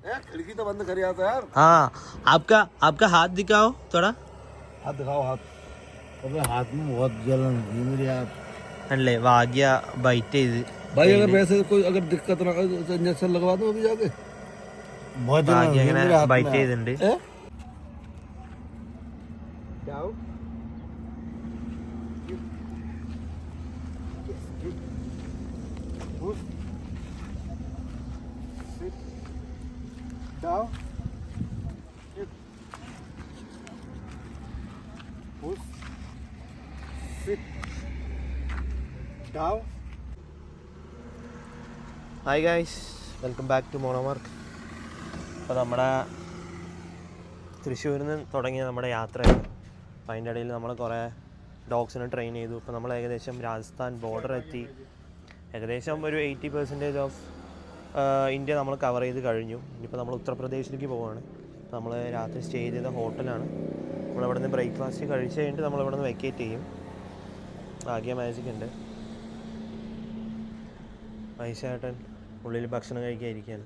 खिड़की तो बंद करी आता यार। हाँ आपका हाथ दिखाओ थोड़ा। हाथ दिखाओ हाथ। अबे हाथ में बहुत जलन है मेरे हाथ। अल्ले वाग्या बाइट भाई अगर वैसे कोई अगर दिक्कत ना हो तो इंजेक्शन लगवा दो अभी जाके। बहुत जलन है मेरे हाथ बाइट में। क्या हो? Down. Push. Sit. Down. Hi guys, welcome back to Monomark. അപ്പോൾ നമ്മുടെ തൃശ്ശൂരിൽ നിന്ന് തുടങ്ങിയ നമ്മുടെ യാത്രയാണ്. അപ്പോൾ അതിൻ്റെ ഇടയിൽ നമ്മൾ കുറേ ഡോഗ്സിനെ ട്രെയിൻ ചെയ്തു. ഇപ്പോൾ നമ്മൾ ഏകദേശം രാജസ്ഥാൻ ബോർഡർ എത്തി. ഏകദേശം ഒരു 80% ഓഫ് ഇന്ത്യ നമ്മൾ കവർ ചെയ്ത് കഴിഞ്ഞു. ഇനിയിപ്പോൾ നമ്മൾ ഉത്തർപ്രദേശിലേക്ക് പോവുകയാണ്. നമ്മൾ രാത്രി സ്റ്റേ ചെയ്ത ഹോട്ടലാണ്. നമ്മളിവിടെ നിന്ന് ബ്രേക്ക്ഫാസ്റ്റ് കഴിച്ച് കഴിഞ്ഞിട്ട് നമ്മളിവിടെ നിന്ന് വെക്കേറ്റ് ചെയ്യും. ഭാഗ്യ മാജിക് ഉണ്ട്. പൈസേട്ടൻ ഉള്ളിൽ ഭക്ഷണം കഴിക്കാതിരിക്കുകയാണ്.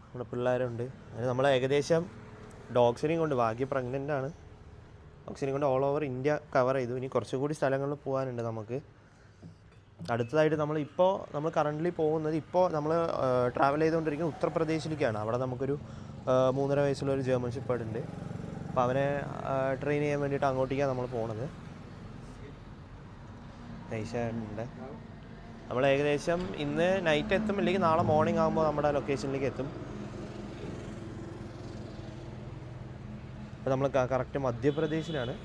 നമ്മുടെ പിള്ളേരുണ്ട്. അതിന് നമ്മൾ ഏകദേശം ഡോഗ്സിനെയും കൊണ്ട്, ഭാഗ്യ പ്രഗ്നൻ്റ് ആണ്, ഡോഗ്സിനെയും കൊണ്ട് ഓൾ ഓവർ ഇന്ത്യ കവർ ചെയ്തു. ഇനി കുറച്ചുകൂടി സ്ഥലങ്ങളിൽ പോകാനുണ്ട് നമുക്ക്. അടുത്തതായിട്ട് നമ്മൾ കറൻ്റ്ലി പോകുന്നത്, ഇപ്പോൾ നമ്മൾ ട്രാവൽ ചെയ്തുകൊണ്ടിരിക്കുന്നത് ഉത്തർപ്രദേശിലേക്കാണ്. അവിടെ നമുക്കൊരു 3.5 വയസ്സുള്ളൊരു ജർമ്മൻ ഷെപ്പേർഡ് ഉണ്ട്. അപ്പോൾ അവനെ ട്രെയിൻ ചെയ്യാൻ വേണ്ടിയിട്ട് അങ്ങോട്ടേക്കാണ് നമ്മൾ പോണത്. നൈസായിട്ടുണ്ട്. നമ്മൾ ഏകദേശം ഇന്ന് നൈറ്റ് എത്തും, ഇല്ലെങ്കിൽ നാളെ മോർണിംഗ് ആകുമ്പോൾ നമ്മുടെ ലൊക്കേഷനിലേക്ക് എത്തും. അപ്പോൾ നമ്മൾ കറക്റ്റ് മധ്യപ്രദേശിലാണ്.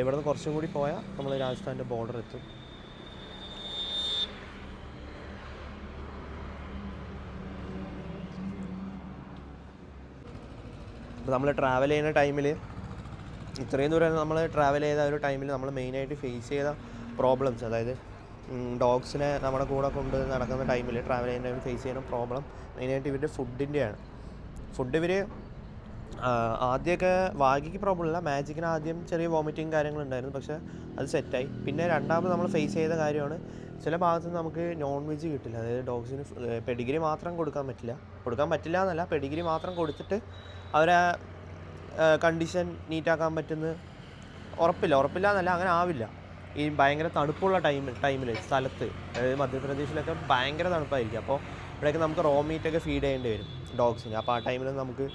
ഇവിടെ നിന്ന് കുറച്ചും കൂടി പോയാൽ നമ്മൾ രാജസ്ഥാൻ്റെ ബോർഡർ എത്തും. അപ്പോൾ നമ്മൾ ട്രാവൽ ചെയ്യുന്ന ടൈമിൽ, ഇത്രയും ദൂരം നമ്മൾ ട്രാവൽ ചെയ്ത ഒരു ടൈമിൽ നമ്മൾ മെയിനായിട്ട് ഫേസ് ചെയ്ത പ്രോബ്ലംസ്, അതായത് ഡോഗ്സിനെ നമ്മുടെ കൂടെ കൊണ്ട് നടക്കുന്ന ടൈമിൽ, ട്രാവൽ ചെയ്യുന്ന ടൈമിൽ ഫേസ് ചെയ്യുന്ന പ്രോബ്ലം മെയിനായിട്ട് ഇവരുടെ ഫുഡിൻ്റെയാണ്. ഫുഡ് ഇവർ ആദ്യമൊക്കെ വാഗിക്ക് പ്രോബ്ലം ഇല്ല, മാജിക്കിന് ആദ്യം ചെറിയ വോമിറ്റിങ് കാര്യങ്ങളുണ്ടായിരുന്നു, പക്ഷേ അത് സെറ്റായി. പിന്നെ രണ്ടാമത് നമ്മൾ ഫേസ് ചെയ്ത കാര്യമാണ്, ചില ഭാഗത്ത് നിന്ന് നമുക്ക് നോൺ വെജ് കിട്ടില്ല. അതായത് ഡോഗ്സിന് പെഡിഗ്രി മാത്രം കൊടുക്കാൻ പറ്റില്ല എന്നല്ല, പെഡിഗ്രി മാത്രം കൊടുത്തിട്ട് അവരെ കണ്ടീഷൻ നീറ്റാക്കാൻ പറ്റുന്ന ഉറപ്പില്ല എന്നല്ല, അങ്ങനെ ആവില്ല. ഈ ഭയങ്കര തണുപ്പുള്ള ടൈമിൽ സ്ഥലത്ത്, അതായത് മധ്യപ്രദേശിലൊക്കെ ഭയങ്കര തണുപ്പായിരിക്കും. അപ്പോൾ ഇവിടെയൊക്കെ നമുക്ക് റോ മീറ്റൊക്കെ ഫീഡ് ചെയ്യേണ്ടി വരും ഡോഗ്സിന്. അപ്പോൾ ആ ടൈമിൽ നമുക്ക്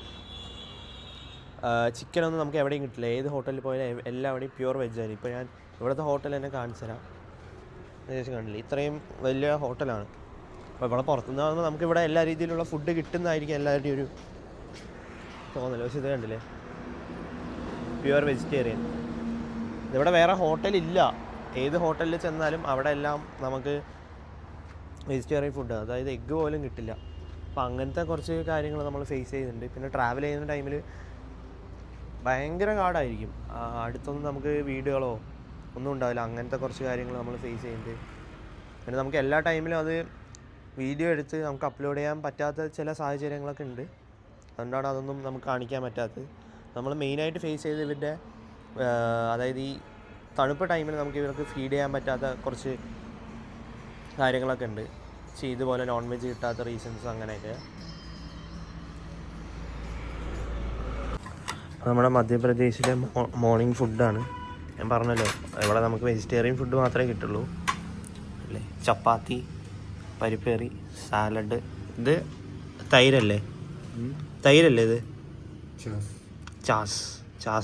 ചിക്കനൊന്നും നമുക്ക് എവിടെയും കിട്ടില്ല. ഏത് ഹോട്ടലിൽ പോയാലും എല്ലാവിടെയും പ്യുവർ വെജായിരിക്കും. ഇപ്പോൾ ഞാൻ ഇവിടുത്തെ ഹോട്ടൽ തന്നെ കാണിച്ചു തരാം. ഏകദേശം കണ്ടില്ല, ഇത്രയും വലിയ ഹോട്ടലാണ്. അപ്പോൾ ഇവിടെ പുറത്തുനിന്ന് ആകുമ്പോൾ നമുക്കിവിടെ എല്ലാ രീതിയിലുള്ള ഫുഡ് കിട്ടുന്നതായിരിക്കും എല്ലാവരുടെയും ഒരു തോന്നല്. പക്ഷേ ഇത് കണ്ടില്ലേ, പ്യുവർ വെജിറ്റേറിയൻ. ഇവിടെ വേറെ ഹോട്ടലില്ല. ഏത് ഹോട്ടലിൽ ചെന്നാലും അവിടെ എല്ലാം നമുക്ക് വെജിറ്റേറിയൻ ഫുഡ്, അതായത് എഗ്ഗ് പോലും കിട്ടില്ല. അപ്പോൾ അങ്ങനത്തെ കുറച്ച് കാര്യങ്ങൾ നമ്മൾ ഫേസ് ചെയ്യുന്നുണ്ട്. പിന്നെ ട്രാവൽ ചെയ്യുന്ന ടൈമിൽ ഭയങ്കര കാടായിരിക്കും. അടുത്തൊന്നും നമുക്ക് വീടുകളോ ഒന്നും ഉണ്ടാവില്ല. അങ്ങനത്തെ കുറച്ച് കാര്യങ്ങൾ നമ്മൾ ഫേസ് ചെയ്യുന്നുണ്ട്. പിന്നെ നമുക്ക് എല്ലാ ടൈമിലും അത് വീഡിയോ എടുത്ത് നമുക്ക് അപ്ലോഡ് ചെയ്യാൻ പറ്റാത്ത ചില സാഹചര്യങ്ങളൊക്കെ ഉണ്ട്. അതുകൊണ്ടാണ് അതൊന്നും നമുക്ക് കാണിക്കാൻ പറ്റാത്തത്. നമ്മൾ മെയിനായിട്ട് ഫേസ് ചെയ്ത് ഇവരുടെ, അതായത് ഈ തണുപ്പ് ടൈമിൽ നമുക്ക് ഇവർക്ക് ഫീഡ് ചെയ്യാൻ പറ്റാത്ത കുറച്ച് കാര്യങ്ങളൊക്കെ ഉണ്ട്. ഇതുപോലെ നോൺ വെജ് കിട്ടാത്ത റീസൺസ് അങ്ങനെയൊക്കെ. നമ്മുടെ മധ്യപ്രദേശിലെ മോർണിംഗ് ഫുഡാണ്. ഞാൻ പറഞ്ഞല്ലോ, ഇവിടെ നമുക്ക് വെജിറ്റേറിയൻ ഫുഡ് മാത്രമേ കിട്ടുള്ളൂ അല്ലേ. ചപ്പാത്തി, പരിപ്പേറി, സാലഡ്. ഇത് തൈരല്ലേ ഇത്? ചാസ്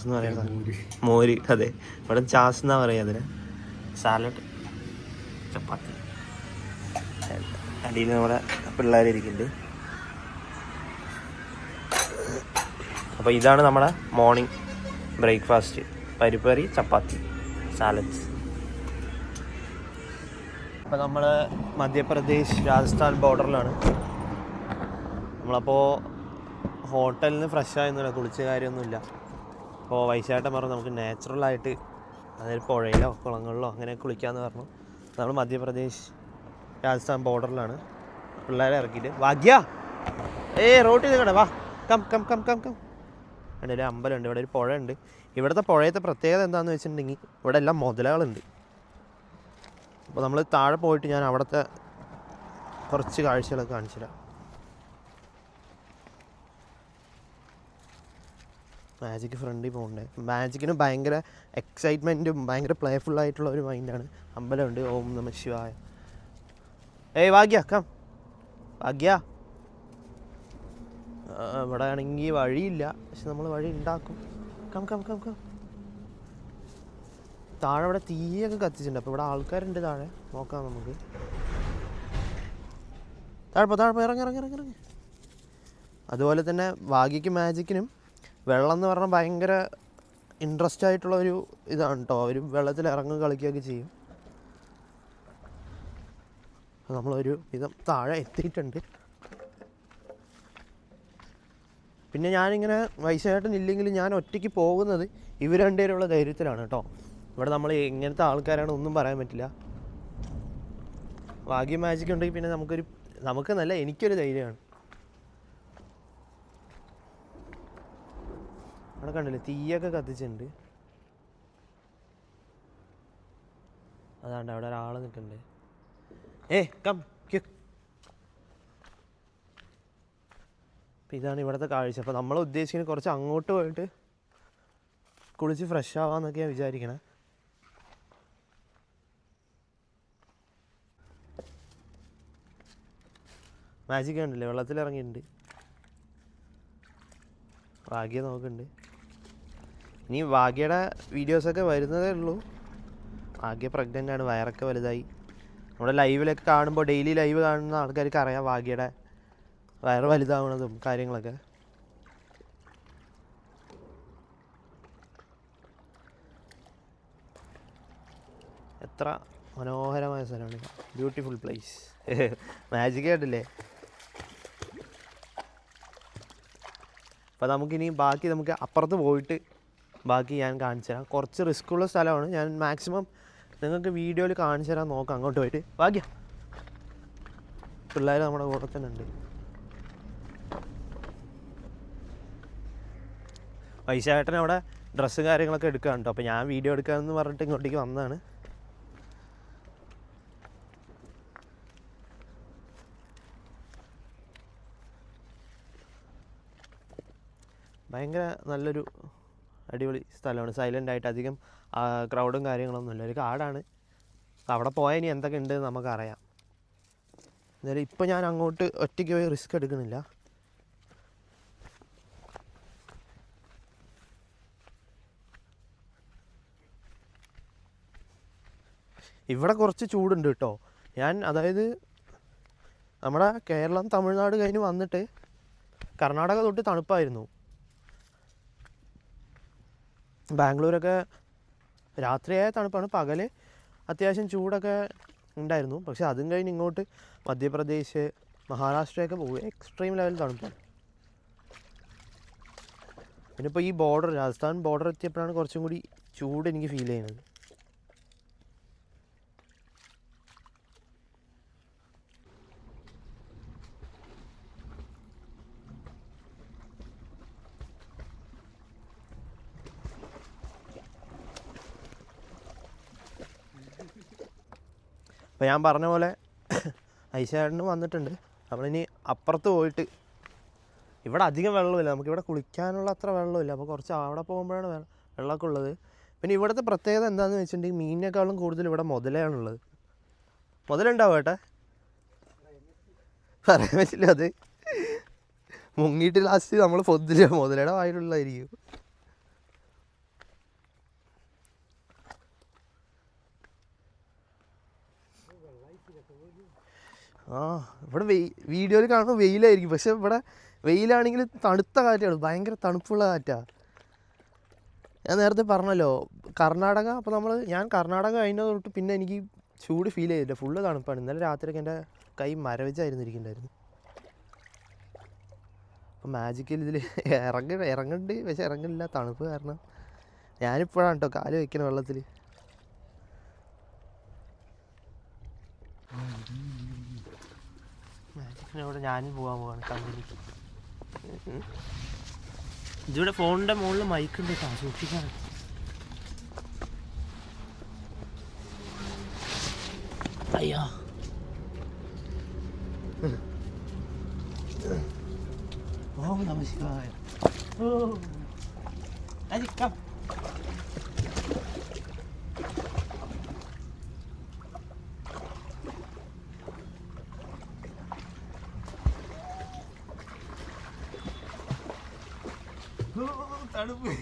എന്ന് പറയുന്നത് മോര്. അതെ, ഇവിടെ ചാസ് എന്നാണ് പറയുക അതിന്. സാലഡ്, ചപ്പാത്തി, അടിയിൽ നമ്മുടെ പിള്ളേരിക്കുന്നുണ്ട്. അപ്പോൾ ഇതാണ് നമ്മുടെ മോർണിംഗ് ബ്രേക്ക്ഫാസ്റ്റ്. പരിപ്പറി, ചപ്പാത്തി, സാലഡ്സ്. അപ്പോൾ നമ്മൾ മധ്യപ്രദേശ് രാജസ്ഥാൻ ബോർഡറിലാണ്. നമ്മളപ്പോൾ ഹോട്ടലിൽ നിന്ന് ഫ്രഷായൊന്നുമില്ല, കുളിച്ച കാര്യമൊന്നുമില്ല. അപ്പോൾ വൈശാട്ടൻ പറഞ്ഞു നമുക്ക് നാച്ചുറലായിട്ട്, അതായത് പുഴയിലോ കുളങ്ങളിലോ അങ്ങനെ കുളിക്കാമെന്ന് പറഞ്ഞു. നമ്മൾ മധ്യപ്രദേശ് രാജസ്ഥാൻ ബോർഡറിലാണ്. പിള്ളേരെ ഇറക്കിയിട്ട് ഭാഗ്യ റോട്ടിൽ നിൽക്കണേ, വാ come come come come come. അവിടെ ഒരു അമ്പലമുണ്ട്, ഇവിടെ ഒരു പുഴയുണ്ട്. ഇവിടുത്തെ പുഴയത്തെ പ്രത്യേകത എന്താണെന്ന് വെച്ചിട്ടുണ്ടെങ്കിൽ ഇവിടെ എല്ലാം മുതലകളുണ്ട്. അപ്പോൾ നമ്മൾ താഴെ പോയിട്ട് ഞാൻ അവിടുത്തെ കുറച്ച് കാഴ്ചകളൊക്കെ കാണിച്ചു തരാം. മാജിക് ഫ്രണ്ടിൽ പോകണ്ടേ. മാജിക്കിന് ഭയങ്കര എക്സൈറ്റ്മെൻറ്റും ഭയങ്കര പ്ലേഫുള്ളായിട്ടുള്ള ഒരു മൈൻഡാണ്. അമ്പലമുണ്ട്. ഓം നമ ശിവായ. ഏയ് ഭാഗ്യ കം. ഭാഗ്യ. ഇവിടെ ആണെങ്കിൽ വഴിയില്ല, പക്ഷെ നമ്മൾ വഴി ഉണ്ടാക്കും. Come come come come. താഴെ ഇവിടെ തീയൊക്കെ കത്തിച്ചിട്ടുണ്ട്. അപ്പോൾ ഇവിടെ ആൾക്കാരുണ്ട് താഴെ. നോക്കാം നമുക്ക്. താഴെ ഇറങ്ങി. അതുപോലെ തന്നെ ഭാഗ്യയ്ക്കും മാജിക്കിനും വെള്ളം എന്ന് പറഞ്ഞാൽ ഭയങ്കര ഇൻട്രസ്റ്റ് ആയിട്ടുള്ള ഒരു ഇതാണ് കേട്ടോ. അവർ വെള്ളത്തിൽ ഇറങ്ങും കളിക്കുകയൊക്കെ ചെയ്യും. നമ്മളൊരു വിധം താഴെ എത്തിയിട്ടുണ്ട്. പിന്നെ ഞാനിങ്ങനെ വയസ്സായിട്ടില്ലെങ്കിൽ ഞാൻ ഒറ്റയ്ക്ക് പോകുന്നത് ഇവർ രണ്ടുപേരുള്ള ധൈര്യത്തിലാണ് കേട്ടോ. ഇവിടെ നമ്മൾ എങ്ങനത്തെ ആൾക്കാരാണ് ഒന്നും പറയാൻ പറ്റില്ല. ഭാഗ്യം മാജിക് ഉണ്ടെങ്കിൽ പിന്നെ നമുക്ക് നല്ല എനിക്കൊരു ധൈര്യമാണ്. അവിടെ കണ്ടില്ലേ തീയൊക്കെ കത്തിച്ചിട്ടുണ്ട്. അതാണ്ട് അവിടെ ഒരാൾ നിൽക്കുന്നുണ്ട്. കം. അപ്പം ഇതാണ് ഇവിടുത്തെ കാഴ്ച. അപ്പോൾ നമ്മൾ ഉദ്ദേശിക്കുന്നത് കുറച്ച് അങ്ങോട്ട് പോയിട്ട് കുളിച്ച് ഫ്രഷ് ആവാമെന്നൊക്കെയാണ് വിചാരിക്കണേ. മാജിക് കണ്ടില്ലേ വെള്ളത്തിലിറങ്ങിയിട്ടുണ്ട്. ഭാഗ്യ നോക്കുന്നുണ്ട്. ഇനി ഭാഗ്യയുടെ വീഡിയോസൊക്കെ വരുന്നതേ ഉള്ളൂ. ഭാഗ്യ പ്രഗ്നൻ്റ് ആണ്, വയറൊക്കെ വലുതായി. നമ്മുടെ ലൈവിലൊക്കെ കാണുമ്പോൾ ഡെയിലി ലൈവ് കാണുന്ന ആൾക്കാർക്ക് അറിയാം ഭാഗ്യയുടെ വയറ് വലുതാവണതും കാര്യങ്ങളൊക്കെ. എത്ര മനോഹരമായ സ്ഥലമാണ്. Beautiful place. മാജിക് ആയിട്ടില്ലേ. അപ്പോൾ നമുക്കിനി നമുക്ക് അപ്പുറത്ത് പോയിട്ട് ബാക്കി ഞാൻ കാണിച്ചു തരാം. കുറച്ച് റിസ്ക്കുള്ള സ്ഥലമാണ്. ഞാൻ മാക്സിമം നിങ്ങൾക്ക് വീഡിയോയിൽ കാണിച്ചു തരാൻ നോക്കാം. അങ്ങോട്ട് പോയിട്ട് ഭാഗ്യ. പിള്ളേർ നമ്മുടെ കൂടെ തന്നെ ഉണ്ട്. വൈശാഖേട്ടൻ അവിടെ ഡ്രസ്സ് കാര്യങ്ങളൊക്കെ എടുക്കുകയാണ് കേട്ടോ. അപ്പോൾ ഞാൻ വീഡിയോ എടുക്കാമെന്ന് പറഞ്ഞിട്ട് ഇങ്ങോട്ടേക്ക് വന്നതാണ്. ഭയങ്കര നല്ലൊരു അടിപൊളി സ്ഥലമാണ്. സൈലൻ്റ് ആയിട്ട് അധികം ക്രൗഡും കാര്യങ്ങളൊന്നുമില്ല. ഒരു കാടാണ്. അവിടെ പോയാൽ ഇനി എന്തൊക്കെ ഉണ്ട് നമുക്കറിയാം. എന്നാലും ഇപ്പോൾ ഞാൻ അങ്ങോട്ട് ഒറ്റയ്ക്ക് പോയി റിസ്ക് എടുക്കുന്നില്ല. ഇവിടെ കുറച്ച് ചൂടുണ്ട് കേട്ടോ. അതായത് നമ്മുടെ കേരളം തമിഴ്നാട് കഴിഞ്ഞ് വന്നിട്ട് കർണാടക തൊട്ട് തണുപ്പായിരുന്നു. ബാംഗ്ലൂരൊക്കെ രാത്രിയായ തണുപ്പാണ്, പകൽ അത്യാവശ്യം ചൂടൊക്കെ ഉണ്ടായിരുന്നു. പക്ഷെ അതും കഴിഞ്ഞ് ഇങ്ങോട്ട് മധ്യപ്രദേശ്, മഹാരാഷ്ട്രയൊക്കെ പോകും, എക്സ്ട്രീം ലെവൽ തണുപ്പാണ്. പിന്നെ ഇപ്പോൾ ഈ ബോർഡർ, രാജസ്ഥാൻ ബോർഡർ എത്തിയപ്പോഴാണ് കുറച്ചും കൂടി ചൂട് എനിക്ക് ഫീൽ ചെയ്യുന്നത്. അപ്പോൾ ഞാൻ പറഞ്ഞ പോലെ ഐശാടനും വന്നിട്ടുണ്ട്. നമ്മളിനി അപ്പുറത്ത് പോയിട്ട്, ഇവിടെ അധികം വെള്ളമില്ല, നമുക്കിവിടെ കുളിക്കാനുള്ള അത്ര വെള്ളമില്ല. അപ്പോൾ കുറച്ച് അവിടെ പോകുമ്പോഴാണ് വെള്ളമൊക്കെ ഉള്ളത്. പിന്നെ ഇവിടുത്തെ പ്രത്യേകത എന്താണെന്ന് വെച്ചിട്ടുണ്ടെങ്കിൽ മീനിനേക്കാളും കൂടുതൽ ഇവിടെ മുതലയാണുള്ളത്. മുതലുണ്ടാവും ഏട്ടാ? പറയാൻ പറ്റില്ല. അത് മുങ്ങിയിട്ട് ലാസ്റ്റ് നമ്മൾ പൊതില്ല, മുതലയുടെ വായിലുള്ളതായിരിക്കും. ഇവിടെ വീഡിയോയിൽ കാണുമ്പോൾ വെയിലായിരിക്കും, പക്ഷെ ഇവിടെ വെയിലാണെങ്കിൽ തണുത്ത കാറ്റാണ്, ഭയങ്കര തണുപ്പുള്ള കാറ്റാണ്. ഞാൻ നേരത്തെ പറഞ്ഞല്ലോ കർണാടക. അപ്പോൾ ഞാൻ കർണാടക കഴിഞ്ഞത് തൊട്ട് പിന്നെ എനിക്ക് ചൂട് ഫീൽ ചെയ്തില്ല, ഫുള്ള് തണുപ്പാണ്. ഇന്നലെ രാത്രിയൊക്കെ എൻ്റെ കൈ മരവിച്ചായിരുന്നു ഇരിക്കുന്നുണ്ടായിരുന്നു. അപ്പോൾ മാജിക്കൽ ഇതിൽ ഇറങ്ങുന്നുണ്ട്, പക്ഷെ ഇറങ്ങുന്നില്ല തണുപ്പ് കാരണം. ഞാനിപ്പോഴാണ് കേട്ടോ കാല് വയ്ക്കണ വെള്ളത്തിൽ. മാജിക്കിനോട് ഞാനും പോകാൻ പോവാണ് കമ്പനിക്ക്. ഇതിവിടെ ഫോണിൻ്റെ മുകളിൽ മൈക്കുണ്ട് കേട്ടോ, സൂക്ഷിക്കാൻ. അയ്യോ ഓം നമ ശിവായ. ഓ അജിക്കാം. തണുപ്പ്.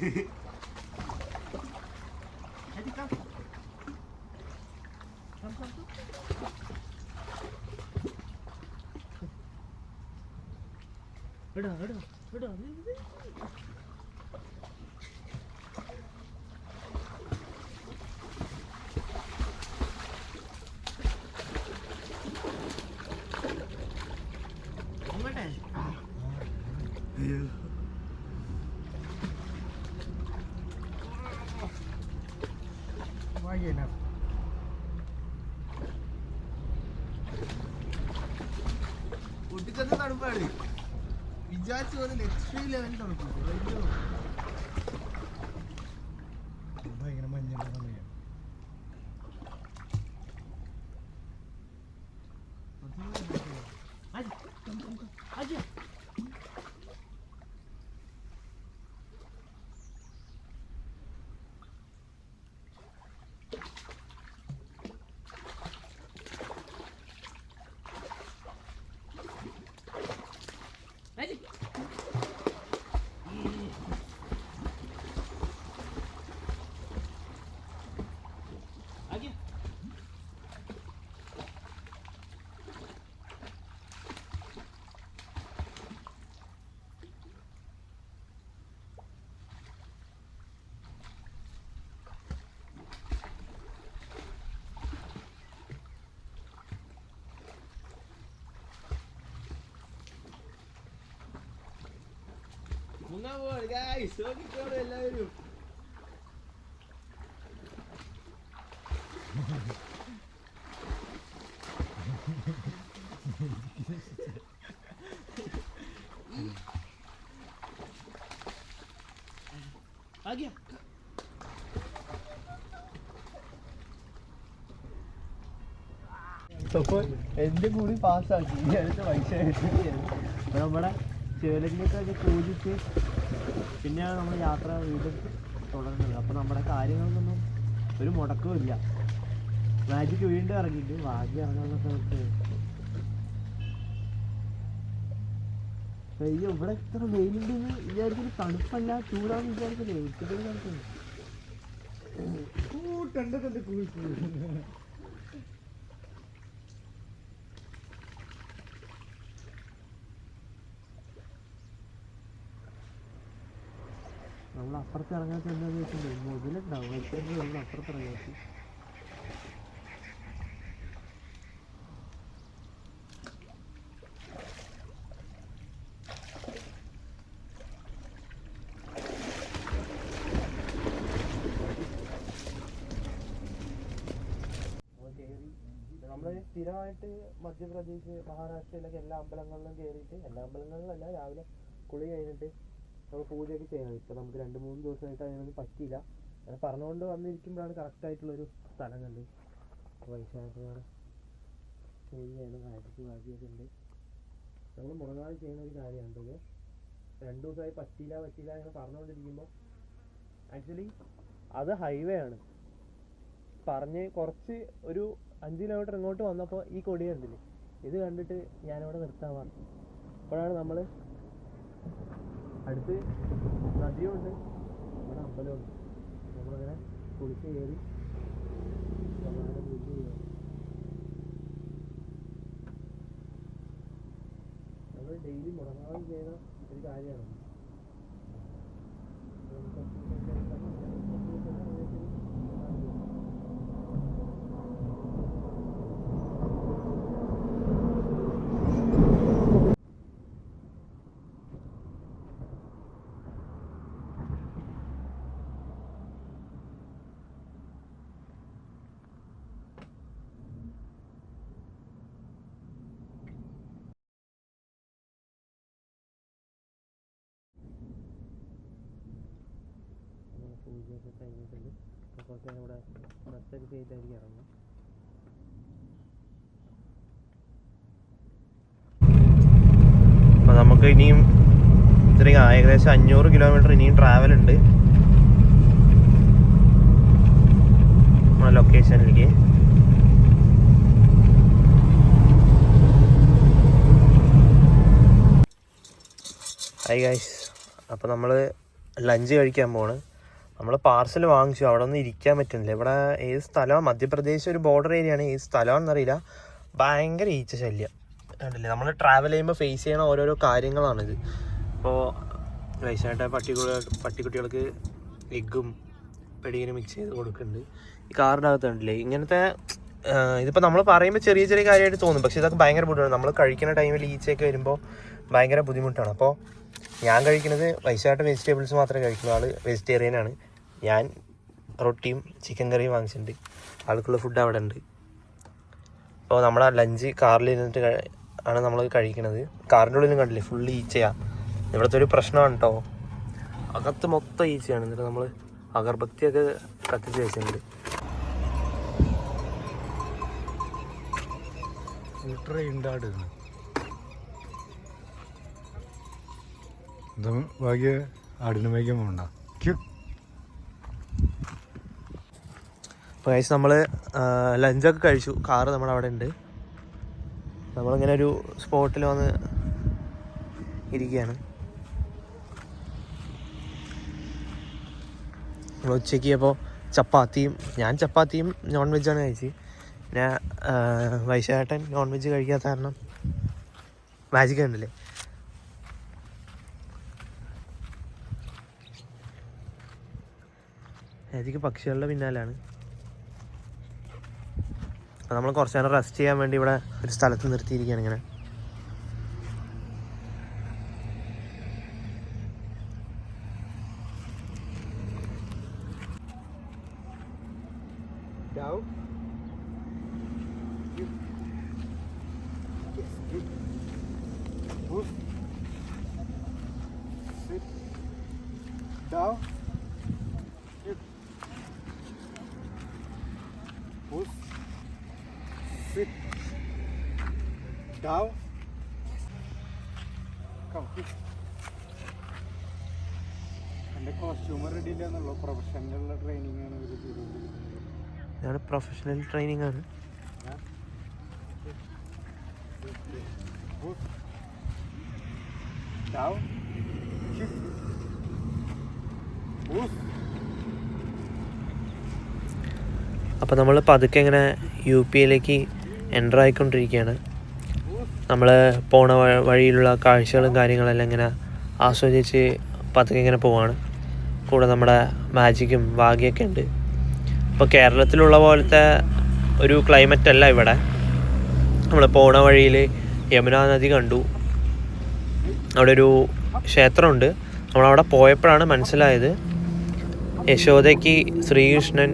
അജിക്കാം. എടാ എടാ എടാ അങ്ങോട്ടെ. കുട്ടിക്കത്ത് തണുപ്പാണ് വിചാരിച്ചു പോലെ എക്സ്ട്രീം ലെവലിൽ തണുപ്പ്. ഭയങ്കര മഞ്ഞുള്ള സമയം. എല്ലാവരും അപ്പൊ എന്റെ കൂടി പാസ്സാക്കി ഈ അടുത്ത പൈസ നമ്മുടെ ചേലങ്ങിയൊക്കെ ചോദിച്ച് പിന്നെയാണ് നമ്മൾ യാത്ര വീണ്ടും തുടങ്ങുന്നത്. അപ്പോൾ നമ്മുടെ കാര്യങ്ങൾക്കൊന്നും ഒരു മുടക്കവും ഇല്ല. മാജിക്ക് വീണ്ടും ഇറങ്ങിയിട്ട് ഭാഗ്യം ഇറങ്ങുന്ന സ്ഥലത്ത് അയ്യോ ഇവിടെ ഇത്ര വെയിലുണ്ടെന്ന് വിചാരിച്ചൊരു തണുപ്പല്ല ചൂടാന്ന് വിചാരിച്ചല്ലേ ഉച്ചക്ക് തണുപ്പ്. നമ്മൾ അപ്പുറത്ത് ഇറങ്ങാത്ത എന്താണെന്ന് വെച്ചിട്ടുണ്ടെങ്കിൽ മുതലുണ്ടാവും വൈകുന്നേരം നമ്മൾ അപ്പുറത്ത് ഇറങ്ങാത്ത. നമ്മൾ സ്ഥിരമായിട്ട് മധ്യപ്രദേശ് മഹാരാഷ്ട്രയിലൊക്കെ എല്ലാ അമ്പലങ്ങളിലും കയറിയിട്ട്, എല്ലാ അമ്പലങ്ങളിലല്ല, രാവിലെ കുളി കഴിഞ്ഞിട്ട് നമ്മൾ പൂജയൊക്കെ ചെയ്യണം. ഇപ്പം നമുക്ക് 2-3 ദിവസമായിട്ട് അതിനൊന്നും പറ്റിയില്ല. അങ്ങനെ പറഞ്ഞുകൊണ്ട് വന്നിരിക്കുമ്പോഴാണ് കറക്റ്റായിട്ടുള്ളൊരു സ്ഥലം കണ്ട്. വൈശാഖമാണ് ശരിയാണ്, ആയിരത്തി ഭാഗ്യമൊക്കെ ഉണ്ട്. നമ്മൾ മുടങ്ങാതെ ചെയ്യുന്ന ഒരു കാര്യമാണ് ഇത്. 2 ദിവസമായി പറ്റിയില്ല അങ്ങനെ പറഞ്ഞുകൊണ്ടിരിക്കുമ്പോൾ ആക്ച്വലി അത് ഹൈവേ ആണ്. പറഞ്ഞ് കുറച്ച് ഒരു 5 കിലോമീറ്റർ ഇങ്ങോട്ട് വന്നപ്പോൾ ഈ കൊടി കണ്ടില്ലേ, ഇത് കണ്ടിട്ട് ഞാനിവിടെ നിർത്താൻ പറഞ്ഞു. അപ്പോഴാണ് നമ്മൾ അടുത്ത് നദിയുണ്ട്, ഇവിടെ അമ്പലമുണ്ട്. നമ്മളങ്ങനെ കുളിച്ച് കയറി നമ്മളങ്ങനെ പൂജ ചെയ്യുക. നമ്മൾ ഡെയിലി മുടങ്ങാതെ ചെയ്യുന്ന ഒരു കാര്യമാണ്. പൂജയൊക്കെ കഴിഞ്ഞിട്ടുണ്ട്. കുറച്ച് നേരം ഇവിടെ റെസ്റ്റൊക്കെ ചെയ്തായിരിക്കും ഇറങ്ങും. നമുക്ക് ഇനിയും ഇത്രയും ഏകദേശം 500 കിലോമീറ്റർ ഇനിയും ട്രാവൽ ഉണ്ട് നമ്മുടെ ലൊക്കേഷനിലേക്ക്. ഹായ് ഗൈസ്, അപ്പോൾ നമ്മൾ ലഞ്ച് കഴിക്കാൻ പോണ്. നമ്മൾ പാർസൽ വാങ്ങിച്ചു, അവിടെ ഒന്നും ഇരിക്കാൻ പറ്റുന്നില്ല. ഇവിടെ ഏത് സ്ഥലമാണ്, മധ്യപ്രദേശ് ഒരു ബോർഡർ ഏരിയ ആണ്, ഏത് സ്ഥലമാണെന്നറിയില്ല. ഭയങ്കര ഈച്ച ശല്യം കണ്ടില്ലേ. നമ്മൾ ട്രാവൽ ചെയ്യുമ്പോൾ ഫേസ് ചെയ്യണ ഓരോരോ കാര്യങ്ങളാണിത്. ഇപ്പോൾ വയസ്സായിട്ട് പട്ടിക്കുട്ടികൾക്ക് എഗ്ഗും പെടിയും മിക്സ് ചെയ്ത് കൊടുക്കുന്നുണ്ട് ഈ കാറിൻ്റെ അകത്ത്. കണ്ടില്ലേ ഇങ്ങനത്തെ ഇതിപ്പോൾ നമ്മൾ പറയുമ്പോൾ ചെറിയ ചെറിയ കാര്യമായിട്ട് തോന്നും, പക്ഷേ ഇതൊക്കെ ഭയങ്കര ബുദ്ധിമുട്ടാണ്. നമ്മൾ കഴിക്കുന്ന ടൈമിൽ ഈച്ചയൊക്കെ വരുമ്പോൾ ഭയങ്കര ബുദ്ധിമുട്ടാണ്. അപ്പോൾ ഞാൻ കഴിക്കുന്നത് വയസ്സായിട്ട് വെജിറ്റബിൾസ് മാത്രമേ കഴിക്കുള്ളൂ. ആൾ വെജിറ്റേറിയനാണ്. ഞാൻ റൊട്ടിയും ചിക്കൻ കറിയും വാങ്ങിച്ചിട്ടുണ്ട്. ആൾക്കുള്ള ഫുഡ് അവിടെ ഉണ്ട്. അപ്പോൾ നമ്മുടെ ലഞ്ച് കാറിൽ ഇരുന്നിട്ട് ആണ് നമ്മൾ കഴിക്കുന്നത്. കാറിൻ്റെ ഉള്ളിലും കണ്ടില്ലേ ഫുള്ള് ഈച്ചയാണ്. ഇവിടുത്തെ ഒരു പ്രശ്നമാണ് കേട്ടോ, അകത്ത് മൊത്തം ഈച്ചയാണ്. എന്നിട്ട് നമ്മൾ അഗർബത്തിയൊക്കെ കത്തിച്ച് വെച്ചിട്ടുണ്ട്. അപ്പോൾ കഴിച്ച് നമ്മൾ ലഞ്ചൊക്കെ കഴിച്ചു. കാറ് നമ്മുടെ അവിടെ ഉണ്ട്. നമ്മളിങ്ങനെ ഒരു സ്പോട്ടിൽ വന്ന് ഇരിക്കുകയാണ്. നമ്മൾ ഉച്ചയ്ക്ക് അപ്പോൾ ഞാൻ ചപ്പാത്തിയും നോൺ വെജാണ് കഴിച്ച്. പിന്നെ വൈശാട്ടൻ നോൺ വെജ് കഴിക്കാത്ത കാരണം മാജിക് ഉണ്ടല്ലേ. മാജിക് പക്ഷികളുടെ പിന്നാലാണ്. അപ്പോൾ നമ്മൾ കുറച്ച് നേരം റെസ്റ്റ് ചെയ്യാൻ വേണ്ടി ഇവിടെ ഒരു സ്ഥലത്ത് നിർത്തിയിരിക്കുകയാണ് ഇങ്ങനെ. പ്രൊഫഷണൽ ട്രെയിനിങ് ആണ്. അപ്പോൾ നമ്മൾ പതുക്കെ ഇങ്ങനെ UPയിലേക്ക് എൻ്റർ ആയിക്കൊണ്ടിരിക്കുകയാണ്. നമ്മൾ പോണ വഴിയിലുള്ള കാഴ്ചകളും കാര്യങ്ങളെല്ലാം ഇങ്ങനെ ആസ്വദിച്ച് പതുക്കെ ഇങ്ങനെ പോവാണ്. കൂടെ നമ്മുടെ മാജിക്കും വാഗിയൊക്കെ ഉണ്ട്. ഇപ്പോൾ കേരളത്തിലുള്ള പോലത്തെ ഒരു ക്ലൈമറ്റ് അല്ല ഇവിടെ. നമ്മൾ പോണ വഴിയിൽ യമുനാ നദി കണ്ടു. അവിടെ ഒരു ക്ഷേത്രമുണ്ട്. നമ്മളവിടെ പോയപ്പോഴാണ് മനസ്സിലായത് യശോദയ്ക്ക് ശ്രീകൃഷ്ണൻ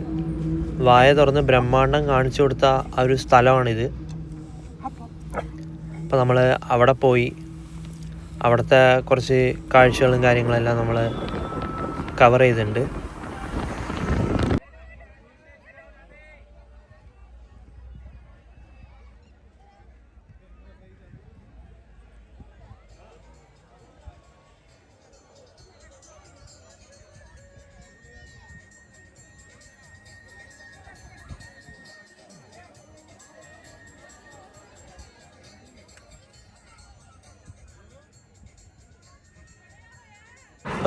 വായ തുറന്ന് ബ്രഹ്മാണ്ടം കാണിച്ചു കൊടുത്ത ആ ഒരു സ്ഥലമാണിത്. അപ്പോൾ നമ്മൾ അവിടെ പോയി അവിടുത്തെ കുറച്ച് കാഴ്ചകളും കാര്യങ്ങളെല്ലാം നമ്മൾ കവർ ചെയ്തിട്ടുണ്ട്.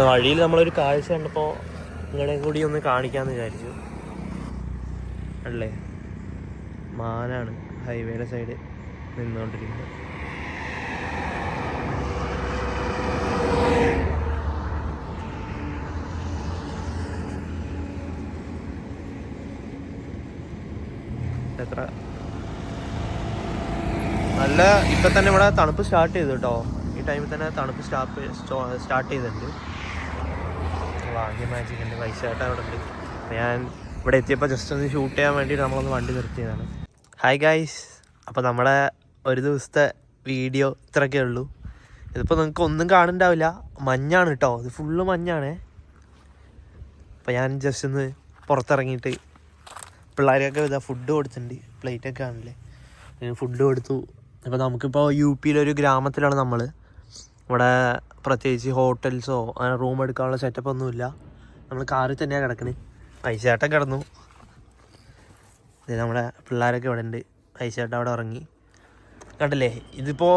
വഴിയിൽ നമ്മളൊരു കാഴ്ച കണ്ടപ്പോൾ നിങ്ങളെ കൂടി ഒന്ന് കാണിക്കാമെന്ന് വിചാരിച്ചു. അല്ലേ, മാനാണ് ഹൈവേയുടെ സൈഡ് നിന്നുകൊണ്ടിരിക്കുന്നത്. എത്ര നല്ല ഇപ്പം തന്നെ ഇവിടെ തണുപ്പ് സ്റ്റാർട്ട് ചെയ്തു കേട്ടോ. ഈ ടൈമിൽ തന്നെ തണുപ്പ് സ്റ്റാർട്ട് ചെയ്തിട്ടുണ്ട്. വാഗി മാജിക് ഉണ്ട്, വൈശാട്ടൻ അവിടെ ഉണ്ട്. ഞാൻ ഇവിടെ എത്തിയപ്പോൾ ജസ്റ്റ് ഒന്ന് ഷൂട്ട് ചെയ്യാൻ വേണ്ടിയിട്ട് നമ്മളൊന്ന് വണ്ടി നിർത്തിയതാണ്. ഹായ് ഗൈസ്, അപ്പോൾ നമ്മുടെ ഒരു ദിവസത്തെ വീഡിയോ ഇത്രയൊക്കെ ഉള്ളൂ. ഇതിപ്പോൾ നിങ്ങൾക്ക് ഒന്നും കാണുന്നുണ്ടാവില്ല, മഞ്ഞാണ് കേട്ടോ, ഇത് ഫുള്ള് മഞ്ഞാണ്. അപ്പോൾ ഞാൻ ജസ്റ്റ് ഒന്ന് പുറത്തിറങ്ങിയിട്ട് പിള്ളേരൊക്കെ ഇതാ ഫുഡ് കൊടുത്തിട്ടുണ്ട്. പ്ലേറ്റൊക്കെ കാണില്ലേ, ഫുഡ് കൊടുത്തു. അപ്പോൾ നമുക്കിപ്പോൾ UPയിലൊരു ഗ്രാമത്തിലാണ് നമ്മൾ. ഇവിടെ പ്രത്യേകിച്ച് ഹോട്ടൽസോ അങ്ങനെ റൂം എടുക്കാനുള്ള സെറ്റപ്പ് ഒന്നുമില്ല. നമ്മൾ കാറിൽ തന്നെയാണ് കിടക്കണത്. ഐശേട്ടൻ കിടന്നു. ഇത് നമ്മുടെ പിള്ളേരൊക്കെ ഇവിടെ ഉണ്ട്. ഐശേട്ടൻ അവിടെ ഇറങ്ങി. കണ്ടില്ലേ, ഇതിപ്പോൾ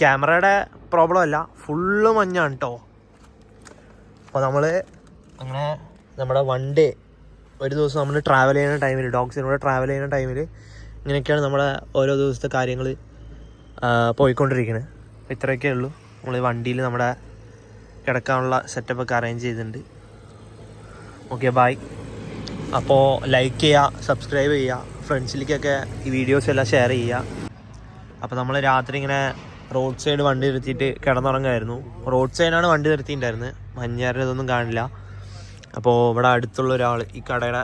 ക്യാമറയുടെ പ്രോബ്ലം അല്ല, ഫുള്ള് മഞ്ഞാണ് കേട്ടോ. അപ്പോൾ നമ്മൾ അങ്ങനെ നമ്മുടെ വൺ ഡേ ഒരു ദിവസം നമ്മൾ ട്രാവൽ ചെയ്യുന്ന ടൈമിൽ, ഡോഗ്സിനോട് ട്രാവൽ ചെയ്യുന്ന ടൈമിൽ ഇങ്ങനെയൊക്കെയാണ് നമ്മുടെ ഓരോ ദിവസത്തെ കാര്യങ്ങൾ പോയിക്കൊണ്ടിരിക്കുന്നത്. ഇത്രയൊക്കെ ഉള്ളൂ. നമ്മൾ വണ്ടിയിൽ നമ്മുടെ കിടക്കാനുള്ള സെറ്റപ്പൊക്കെ അറേഞ്ച് ചെയ്തിട്ടുണ്ട്. Okay, bye. അപ്പോൾ ലൈക്ക് ചെയ്യുക, സബ്സ്ക്രൈബ് ചെയ്യുക, ഫ്രണ്ട്സിലേക്കൊക്കെ ഈ വീഡിയോസ് എല്ലാം ഷെയർ ചെയ്യുക. അപ്പോൾ നമ്മൾ രാത്രി ഇങ്ങനെ റോഡ് സൈഡ് വണ്ടി നിർത്തിയിട്ട് കിടന്നുറങ്ങായിരുന്നു. റോഡ് സൈഡാണ് വണ്ടി നിർത്തിയിട്ടുണ്ടായിരുന്നത്. മഞ്ഞാറിന് ഇതൊന്നും കാണില്ല. അപ്പോൾ ഇവിടെ അടുത്തുള്ള ഒരാൾ, ഈ കടയുടെ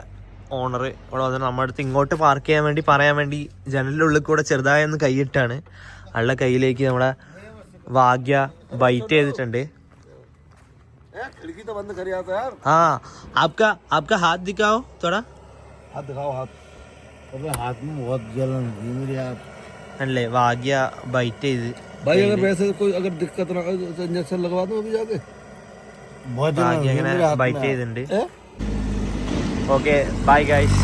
ഓണർ ഇവിടെ വന്നിട്ട് നമ്മുടെ അടുത്ത് ഇങ്ങോട്ട് പാർക്ക് ചെയ്യാൻ വേണ്ടി പറയാൻ വേണ്ടി ജനലിൻ്റെ ഉള്ളിൽ കൂടെ ചെറുതായി ഒന്ന് കൈയിട്ടാണ്. ആളുടെ കയ്യിലേക്ക് നമ്മുടെ ഭാഗ്യ ബൈറ്റ് ചെയ്തിട്ടുണ്ട്. हाँ, आपका हाथ दिखाओ थोड़ा. हाथ दिखाओ, हाथ. अबे हाथ में बहुत जलन हुई मेरे हाथ. अल्ले भाग्य बाइट ചെയ്ത്. भाई अगर वैसे कोई अगर दिक्कत ना तो इंजेक्शन लगवा दो अभी जाके. बहुत जलन हुई मेरे हाथ में. ബൈറ്റ് ചെയ്തിട്ടുണ്ട്. Okay, bye guys.